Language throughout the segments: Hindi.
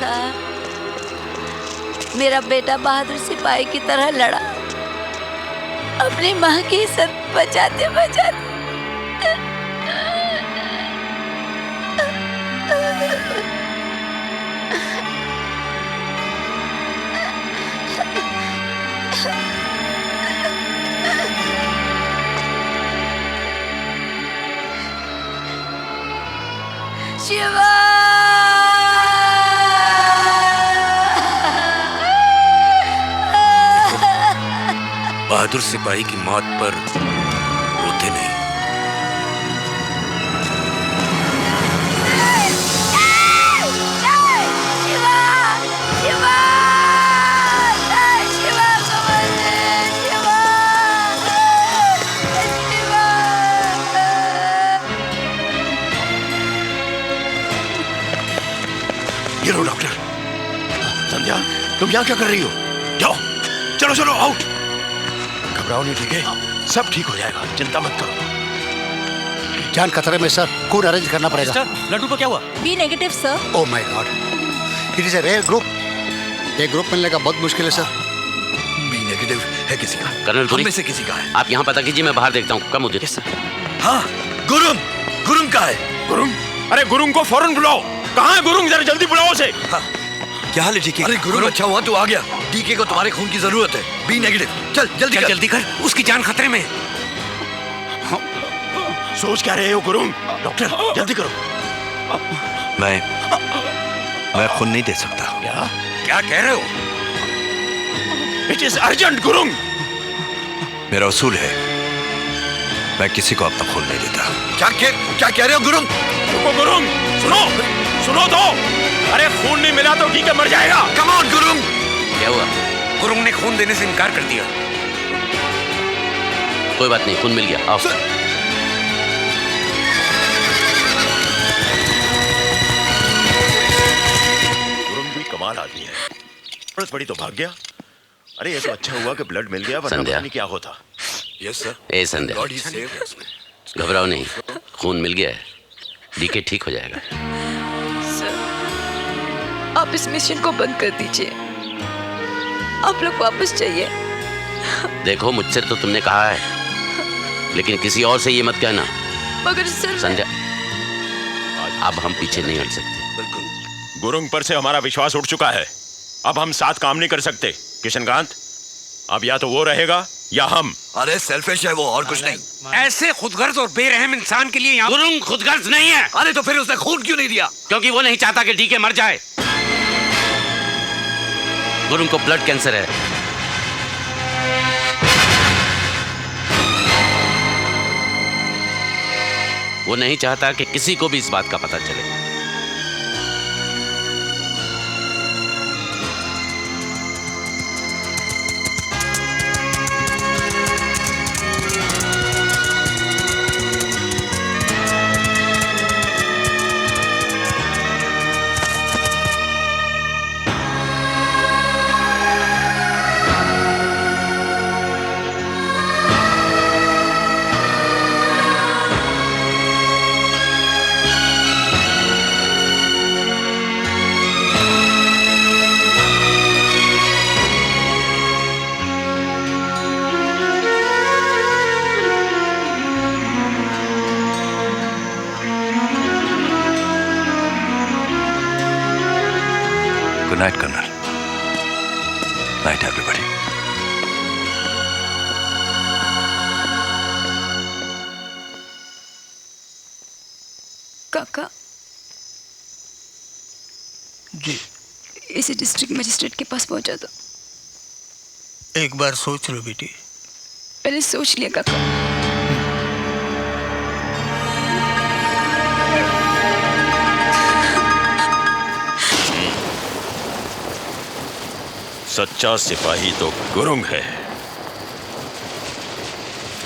साहब, मेरा बेटा बहादुर सिपाही की तरह लड़ा, अपनी माँ की इज्जत बचाते बचाते। शिवा! बहादुर सिपाही की मौत पर रोते नहीं। ये लो डॉक्टर। संध्या, तुम यहाँ क्या कर रही हो? जाओ, चलो चलो, आउट। घबराओ नहीं, ठीक है? सब ठीक हो जाएगा, चिंता मत करो। जान खतरे में सर, खून अरेंज करना पड़ेगा। लड्डू को क्या हुआ? B negative sir. Oh my god, it is a rare group. ये ग्रुप मिलने का बहुत मुश्किल है सर। बी नेगेटिव है किसी का? कर्नल पुरी, हम में से किसी का है। आप यहाँ पता कीजिए, मैं बाहर देखता हूँ। कम मुझे। हाँ, गुरुंग, गुरुंग का है। गुरुंग? अरे गुरुंग को फौरन बुलाओ। कहाँ है गुरुंग? जरा जल्दी बुलाओ उसे। हाँ। क्या हाल है डीके? अरे गुरुंग, अच्छा हुआ तू आ गया। डीके को तुम्हारे खून की जरूरत है। B negative. चल जल्दी कर। जल्दी कर, उसकी जान खतरे में। सोच क्या रहे हो गुरुंग? डॉक्टर जल्दी करो। मैं खून नहीं दे सकता। क्या कह रहे हो? It is urgent Gurung. मेरा उसूल है, मैं किसी को अपना खून नहीं देता। क्या कह रहे हो गुरुंग? रुको गुरुंग, सुनो तो। अरे खून नहीं मिला तो डीके मर जाएगा। Come on Gurung. क्या हुआ? गुरुंग ने खून देने से इनकार कर दिया। कोई बात नहीं, खून मिल गया। आओ। गुरुंग भी कमाल आदमी है। जरूरत पड़ी तो भाग गया। अरे ये तो अच्छा हुआ कि ब्लड मिल गया, वरना पता नहीं क्या होता। Yes sir. ए संध्या, घबराओ नहीं, खून मिल गया है। डीके ठीक हो जाएगा। सर, आप इस मिशन को बंद कर दीजिए। आप लोग वापस जाइए। देखो, मुझसे तो तुमने कहा है, लेकिन किसी और से ये मत कहना। मगर सर, संध्या, अब हम पीछे नहीं हट सकते। गुरुंग पर से हमारा विश्वास उठ चुका है। अब हम साथ काम नहीं कर सकते। किशनकांत, अब या तो वो रहेगा या हम। अरे सेल्फिश है वो, और कुछ नहीं। ऐसे खुदगर्ज और बेरहम इंसान के लिए यहाँ गुरुंग खुदगर्ज नहीं है। अरे तो फिर उसने खून क्यों नहीं दिया? क्योंकि वो नहीं चाहता कि डीके मर जाए। गुरुंग को ब्लड कैंसर है। वो नहीं चाहता कि किसी को भी इस बात का पता चले। Good night, Colonel. Night, everybody. काका जी, इसे डिस्ट्रिक्ट मजिस्ट्रेट के पास पहुंचा दो। एक बार सोच लो बेटी। पहले सोच लिया काका। सच्चा सिपाही तो गुरुंग है।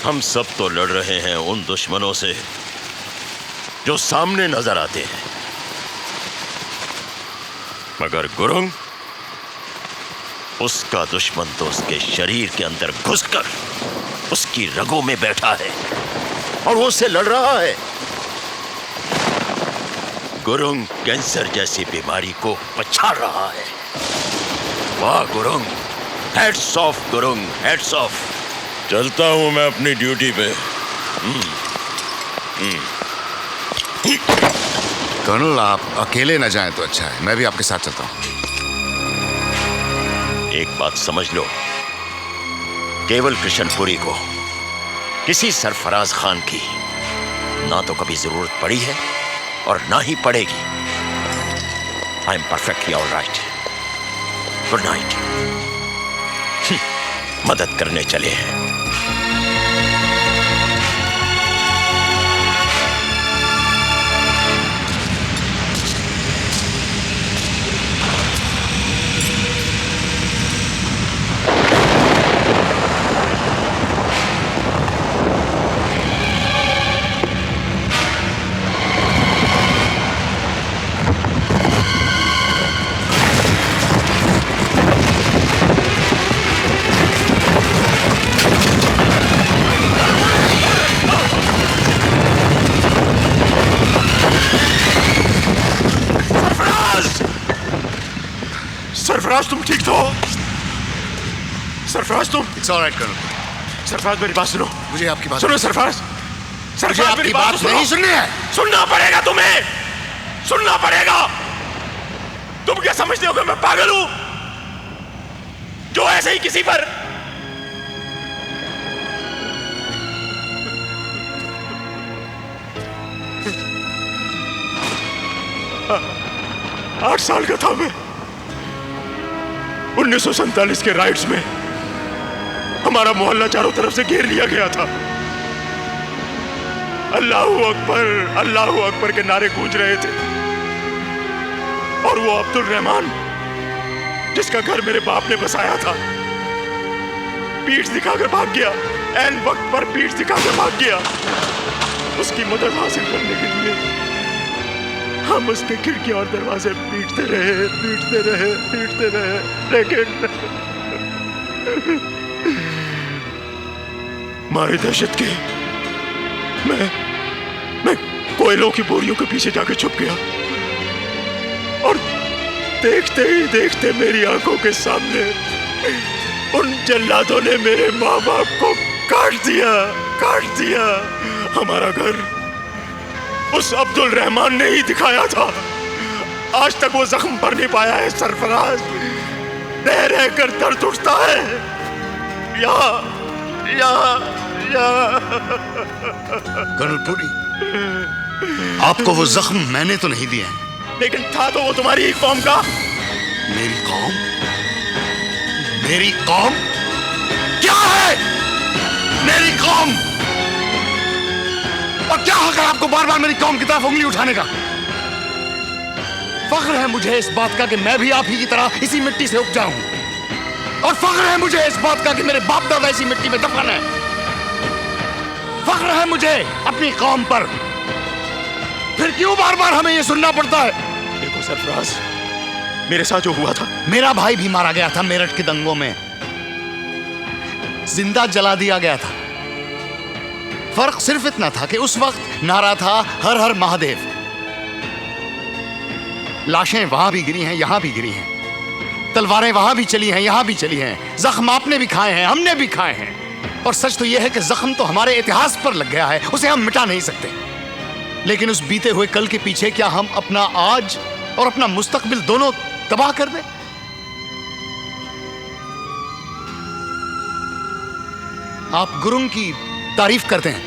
हम सब तो लड़ रहे हैं उन दुश्मनों से जो सामने नजर आते हैं, मगर गुरुंग, उसका दुश्मन तो उसके शरीर के अंदर घुसकर उसकी रगों में बैठा है और वो उससे लड़ रहा है। गुरुंग कैंसर जैसी बीमारी को पछाड़ रहा है। वाह Gurung, heads of Gurung, heads of. चलता हूं मैं अपनी ड्यूटी पे। कर्नल, आप अकेले न जाएं तो अच्छा है। मैं भी आपके साथ चलता हूं। एक बात समझ लो, केवल कृष्णपुरी को किसी सरफराज खान की ना तो कभी जरूरत पड़ी है और ना ही पड़ेगी। I am perfectly all right. Good night. मदद करने चले हैं। सरफराज, तुम ठीक तो हो? सरफराज तुम? It's alright colonel. सरफराज मेरी बात सुनो। मुझे आपकी बात सुनो सरफराज। मुझे सरफराज आपकी मेरी बात तो सुनो। नहीं सुननी है। सुनना पड़ेगा तुम्हें, सुनना पड़ेगा। तुम क्या समझते हो कि मैं पागल हूं जो ऐसे ही किसी पर आठ साल का था मैं। 1947 के राइट्स में हमारा मोहल्ला चारों तरफ से घेर लिया गया था। अल्लाहू अकबर के नारे गूंज रहे थे और वो अब्दुल रहमान, जिसका घर मेरे बाप ने बसाया था, पीठ दिखाकर भाग गया। ऐन वक्त पर पीठ दिखाकर भाग गया। उसकी मदद हासिल करने के लिए हम उसके खिड़की और दरवाजे पीटते रहे, लेकिन मारे दहशत के मैं कोयलों की बोरियों के पीछे जाके छुप गया और देखते ही देखते मेरी आंखों के सामने उन जल्लादों ने मेरे माँ बाप को काट दिया। हमारा घर उस अब्दुल रहमान ने ही दिखाया था। आज तक वो जख्म भर नहीं पाया है सरफराज। रह कर दर्द उठता है। कर्नल पुरी, आपको वो जख्म मैंने तो नहीं दिए हैं। लेकिन था तो वो तुम्हारी ही कौम का। मेरी कौम? मेरी कौम क्या है? मेरी कौम? और क्या हक है आपको बार बार मेरी कौम की तरफ उंगली उठाने का? फख्र है मुझे इस बात का कि मैं भी आप ही की तरह इसी मिट्टी से उपजा हूं। और फख्र है मुझे इस बात का कि मेरे बाप दादा इसी मिट्टी में दफन है। फख्र है मुझे अपनी कौम पर। फिर क्यों बार बार हमें यह सुनना पड़ता है? देखो सरफराज, मेरे साथ जो हुआ था, मेरा भाई भी मारा गया था मेरठ के दंगों में, जिंदा जला दिया गया था। फर्क सिर्फ इतना था कि उस वक्त नारा था हर हर महादेव। लाशें वहां भी गिरी हैं, यहां भी गिरी हैं। तलवारें वहां भी चली हैं, यहां भी चली हैं। जख्म आपने भी खाए हैं, हमने भी खाए हैं। और सच तो यह है कि जख्म तो हमारे इतिहास पर लग गया है, उसे हम मिटा नहीं सकते। लेकिन उस बीते हुए कल के पीछे क्या हम अपना आज और अपना मुस्तकबिल दोनों तबाह कर दें? आप गुरुंग की तारीफ करते हैं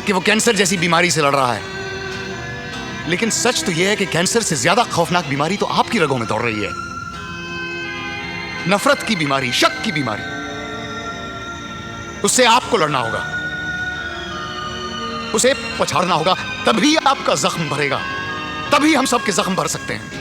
कि वो कैंसर जैसी बीमारी से लड़ रहा है, लेकिन सच तो यह है कि कैंसर से ज्यादा खौफनाक बीमारी तो आपकी रगों में दौड़ रही है। नफरत की बीमारी, शक की बीमारी। उससे आपको लड़ना होगा, उसे पछाड़ना होगा। तभी आपका जख्म भरेगा, तभी हम सबके जख्म भर सकते हैं।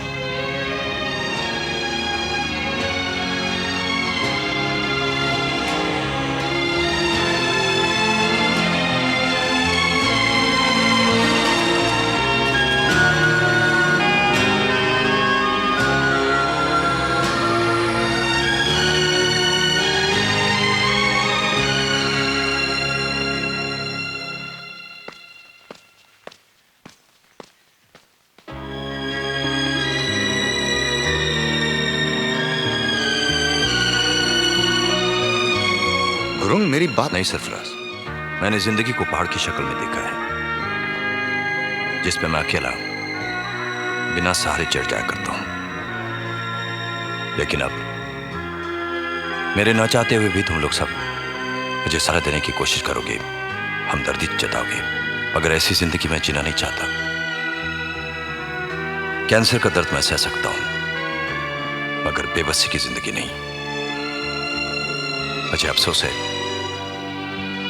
मेरी बात नहीं सरफराज, मैंने जिंदगी को पहाड़ की शक्ल में देखा है, जिसपे मैं अकेला बिना सहारे चढ़ जाया करता हूं। लेकिन अब मेरे न चाहते हुए भी तुम लोग सब मुझे सहारा देने की कोशिश करोगे, हमदर्दी जताओगे। मगर ऐसी जिंदगी मैं जीना नहीं चाहता। कैंसर का दर्द मैं सह सकता हूं, मगर बेबसी की जिंदगी नहीं। मुझे अफसोस है,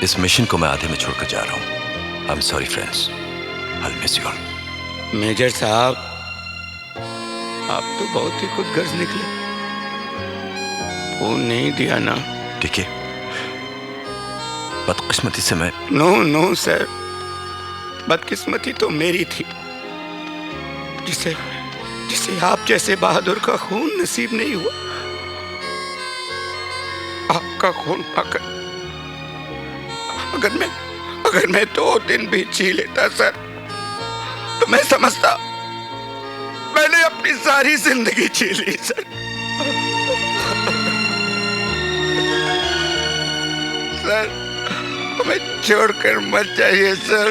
इस मिशन को मैं आधे में छोड़कर जा रहा हूं। I am sorry friends, I miss you all. Major साहब, आप तो बहुत ही खुदगर्ज निकले। फोन नहीं दिया ना? ठीक है, बदकिस्मती से मैं नो सर, बदकिस्मती तो मेरी थी, जिसे आप जैसे बहादुर का खून नसीब नहीं हुआ। आपका खून पाकर अगर मैं 2 दिन भी जी लेता सर, तो मैं समझता मैंने अपनी सारी जिंदगी जी ली सर। सर, हमें छोड़कर मत जाइए सर,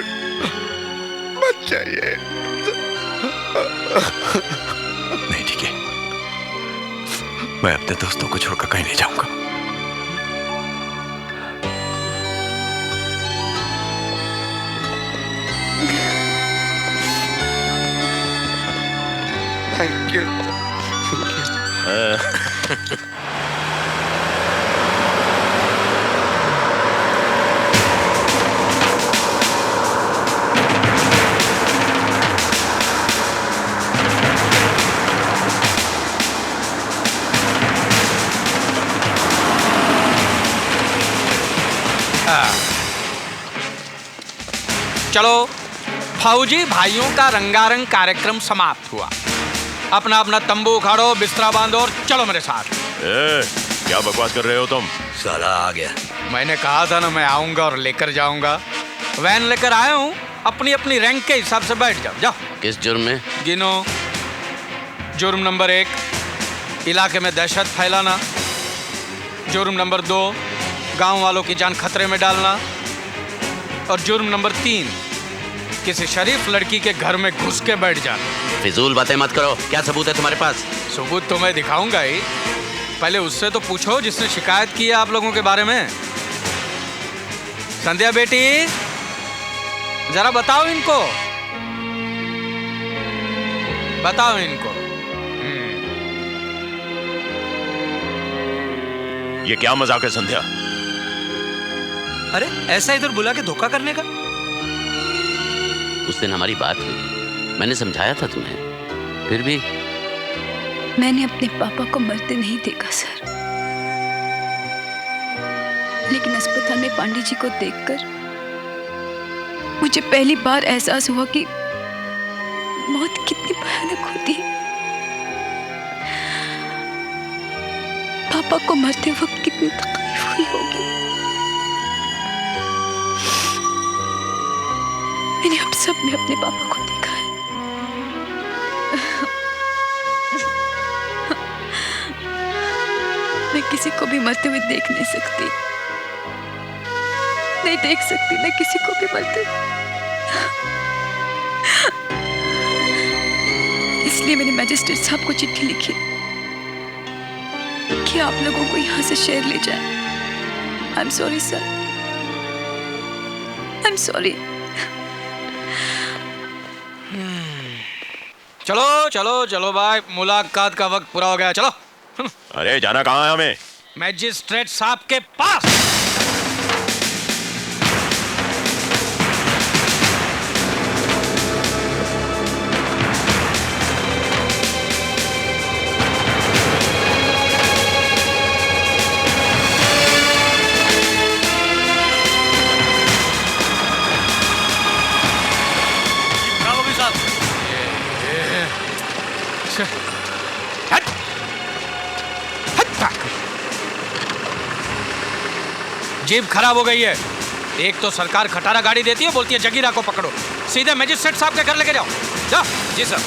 मत जाइए। नहीं, ठीक है, मैं अपने दोस्तों को छोड़कर कहीं नहीं जाऊंगा। Thank you. चलो, फौजी भाइयों का रंगारंग कार्यक्रम समाप्त हुआ। अपना अपना तंबू उखाड़ो, बिस्तरा बांधो और चलो मेरे साथ। क्या बकवास कर रहे हो तुम? साला आ गया। मैंने कहा था ना, मैं आऊंगा और लेकर जाऊंगा। वैन लेकर आया हूँ, अपनी अपनी रैंक के हिसाब से बैठ जाओ। जाओ। किस जुर्म में? गिनो। जुर्म नंबर 1, इलाके में दहशत फैलाना। जुर्म नंबर 2, गांव वालों की जान खतरे में डालना। और जुर्म नंबर 3, किसी शरीफ लड़की के घर में घुस के बैठ जाना। फिजूल बातें मत करो, क्या सबूत है तुम्हारे पास? सबूत तो मैं दिखाऊंगा ही, पहले उससे तो पूछो जिसने शिकायत की है आप लोगों के बारे में। संध्या बेटी, जरा बताओ इनको, बताओ इनको। ये क्या मजाक है संध्या? अरे ऐसा इधर बुला के धोखा करने का? उस दिन हमारी बात हुई, मैंने समझाया था तुम्हें, फिर भी। मैंने अपने पापा को मरते नहीं देखा सर, लेकिन अस्पताल में पांडे जी को देखकर मुझे पहली बार एहसास हुआ कि मौत कितनी भयानक होती है। पापा को मरते वक्त कितनी तकलीफ हुई होगी। मैंने अब सब में अपने पापा को देखा है। मैं किसी को भी मरते हुए देख नहीं सकती, नहीं देख सकती मैं किसी को भी मरते। इसलिए मैंने मैजिस्ट्रेट साहब को चिट्ठी लिखी कि आप लोगों को यहाँ से शहर ले जाए। आई am sorry sir, I am sorry. चलो चलो चलो भाई, मुलाकात का वक्त पूरा हो गया, चलो। अरे जाना कहाँ है हमें? मैजिस्ट्रेट साहब के पास। जीप खराब हो गई है। एक तो सरकार खटारा गाड़ी देती है, बोलती है जगीरा को पकड़ो, सीधे मैजिस्ट्रेट साहब के घर लेके जाओ। जाओ। जी सर।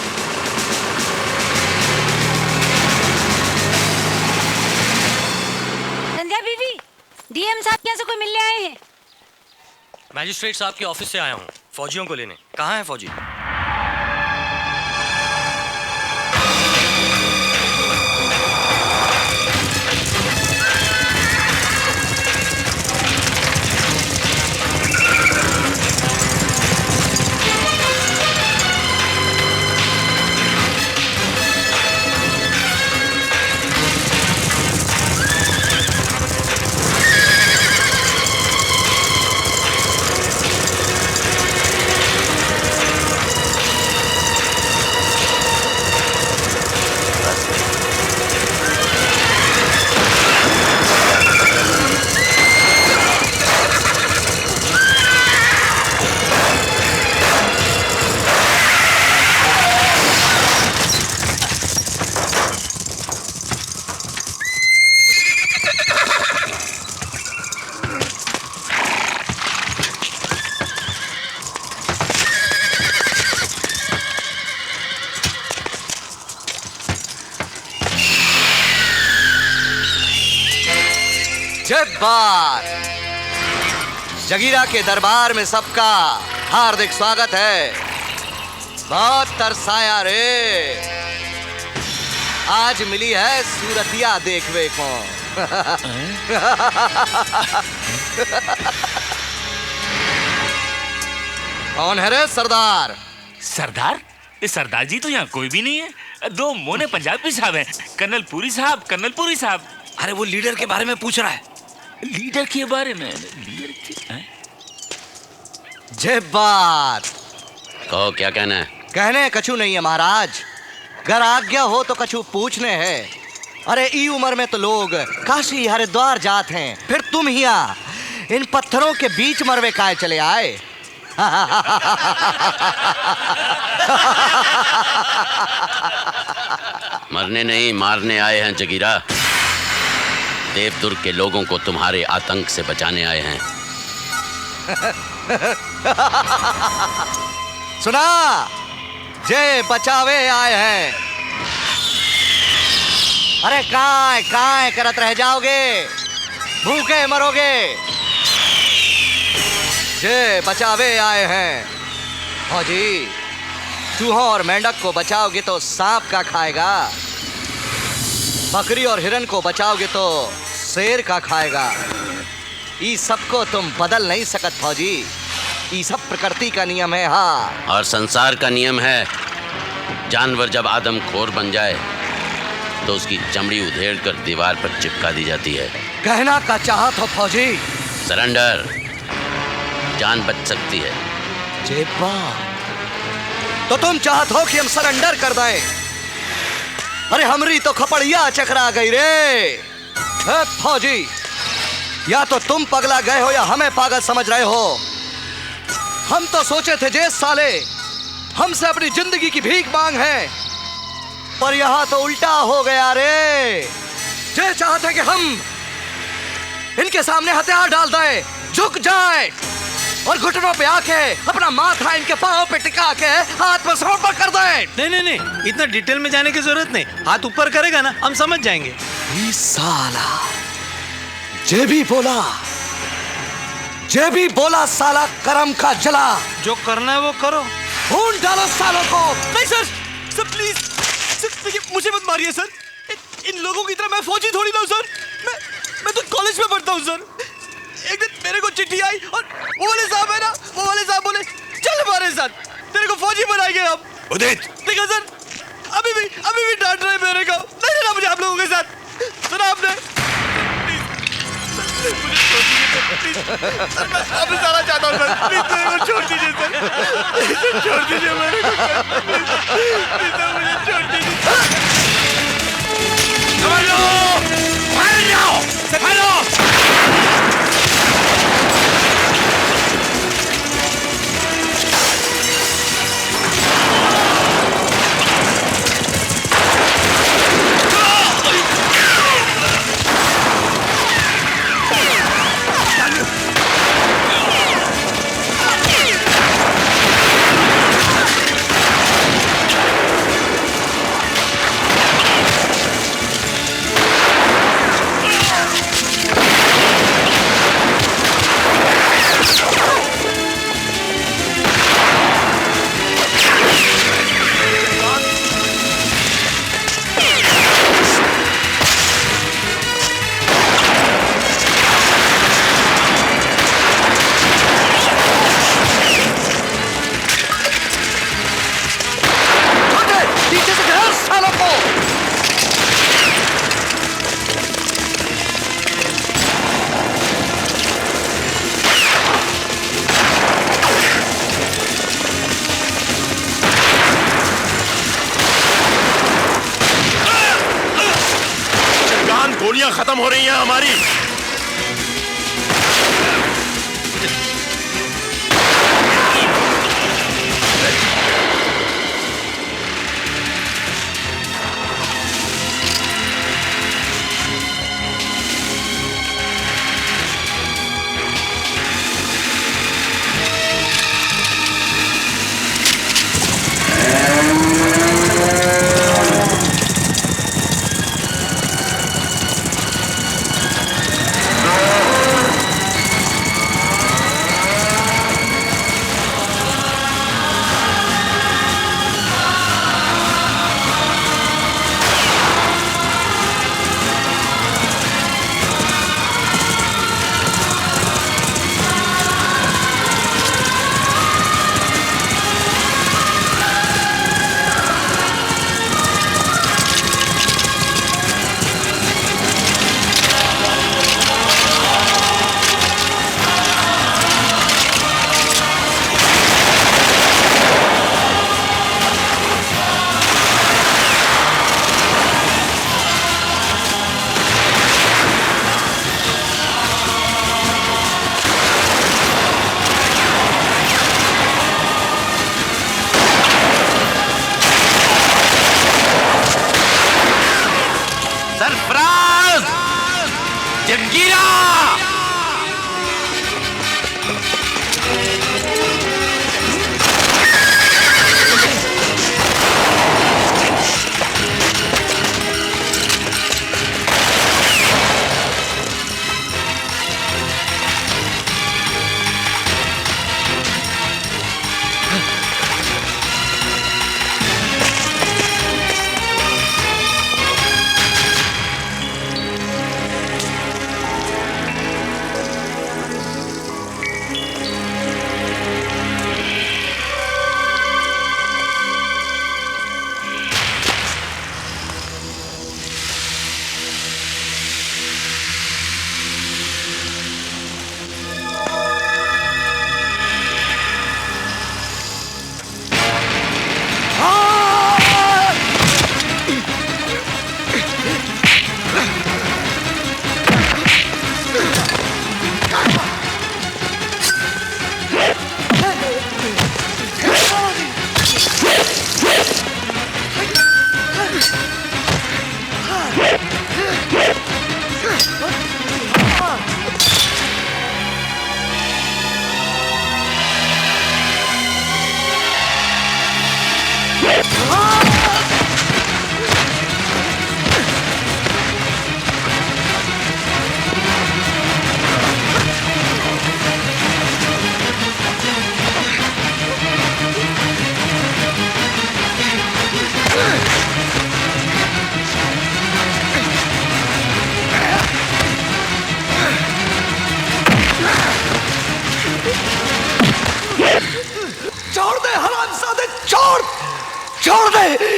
संध्या बीवी, डीएम साहब के यहाँ से कोई मिलने आए हैं? मैजिस्ट्रेट साहब के ऑफिस से आया हूँ फौजियों को लेने। कहाँ है फौजी? जब्बार जगीरा के दरबार में सबका हार्दिक स्वागत है। बहुत तरसाया रे, आज मिली है सूरतिया देखवे को। कौन है रे सरदार? सरदार? ये सरदार जी तो यहाँ कोई भी नहीं है। दो मोने पंजाबी साहब हैं, कर्नल पुरी साहब, कर्नल पुरी साहब। अरे वो लीडर के बारे में पूछ रहा है। लीडर के बारे में? जब्बार कहो, क्या कहना है? कहने कछु नहीं है महाराज, घर आज्ञा हो तो कछु पूछने है। अरे ई उम्र में तो लोग काशी हरिद्वार जाते हैं, फिर तुम यहाँ इन पत्थरों के बीच मरवे काहे चले आए? मरने नहीं, मारने आए हैं जगीरा। देवदुर्ग के लोगों को तुम्हारे आतंक से बचाने आए हैं। सुना, जय बचावे आए हैं। अरे काय करत रह जाओगे, भूखे मरोगे। जय बचावे आए हैं। फौजी, चूहों और मेंढक को बचाओगे तो सांप का खाएगा, बकरी और हिरन को बचाओगे तो शेर का खाएगा। ये सबको तुम बदल नहीं सकत फौजी, ये सब प्रकृति का नियम है। हाँ, और संसार का नियम है, जानवर जब आदमखोर बन जाए तो उसकी चमड़ी उधेड़ कर दीवार पर चिपका दी जाती है। कहना का चाहत हो फौजी? सरेंडर, जान बच सकती है। जेबा, तो तुम चाहत हो कि हम सरेंडर कर दें? अरे हमरी तो खपड़िया चकरा गई रे। फौजी, या तो तुम पगला गए हो या हमें पागल समझ रहे हो। हम तो सोचे थे जे साले हमसे अपनी जिंदगी की भीख मांग है, पर यहां तो उल्टा हो गया रे। जे चाहते कि हम इनके सामने हथियार डाल दें, झुक जाए और घुटनों पे आके अपना माथा इनके पांव पे टिका के आत्मसमर्पण कर दें। नहीं, इतना डिटेल में जाने की जरूरत नहीं। हाथ ऊपर करेगा ना, हम समझ जाएंगे। ये साला जे भी बोला साला करम का जला। जो करना है वो करो। खून डालो सालों को। नहीं सर प्लीज, देखिए मुझे मत मारिए सर। इन लोगों की तरह मैं फौजी थोड़ी ना हूँ सर। मैं तो कॉलेज में पढ़ता हूँ सर। एक दिन मेरे को चिट्ठी आई और वो वाले साहब है ना, वो वाले साहब बोले चल हमारे साथ, तेरे को फौजी बनाएंगे हम। उदित, देखा सर, अभी भी डांट रहे मेरे को। नहीं रहना मुझे आप लोगों के साथ। सुना आपने? मुझे छोड़ दीजिए सर, मैं आपसे जाना चाहता हूँ सर। प्लीज मेरे को छोड़ दीजिए सर, छोड़ दीजिए मेरे को सर, प्लीज मुझे छोड़ दीजिए। सालों को। गोलियां खत्म हो रही हैं हमारी।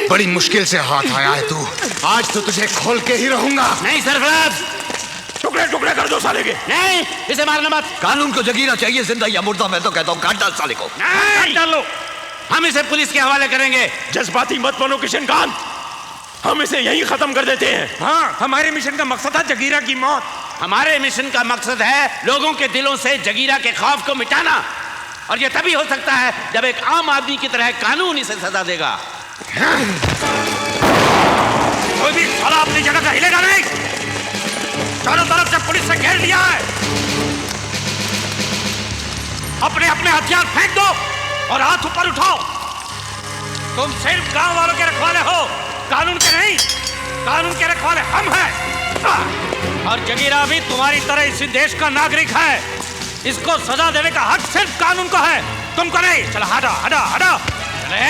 बड़ी मुश्किल से हाथ आया है तू। आज तो तुझे खोल के ही रहूंगा। नहीं सरफराज, टुकड़े टुकड़े कर दो साले के। नहीं, इसे मारना मत। कानून को जगीरा चाहिए, जिंदा या मुर्दा। मैं तो कहता हूँ काट डाल साले को। नहीं डालो, हम इसे पुलिस के हवाले करेंगे। जज्बाती मत बनो किशन खान, हम इसे यहीं खत्म कर देते हैं। हाँ, हमारे मिशन का मकसद था जगीरा की मौत। हमारे मिशन का मकसद है लोगों के दिलों से जगीरा के खौफ को मिटाना, और यह तभी हो सकता है जब एक आम आदमी की तरह कानून इसे सजा देगा। कोई भी साला अपनी जगह से हिलेगा नहीं। चारों तरफ से पुलिस से घेर लिया है। अपने अपने हथियार फेंक दो और हाथ ऊपर उठाओ। तुम सिर्फ गांव वालों के रखवाले हो, कानून के नहीं। कानून के रखवाले हम हैं। और जगीरा भी तुम्हारी तरह इसी देश का नागरिक है। इसको सजा देने का हक सिर्फ कानून को है, तुमको नहीं। चलो हटो हटो हटो। चले,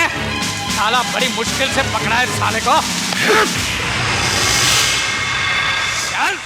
साला बड़ी मुश्किल से पकड़ा है साले को। चल।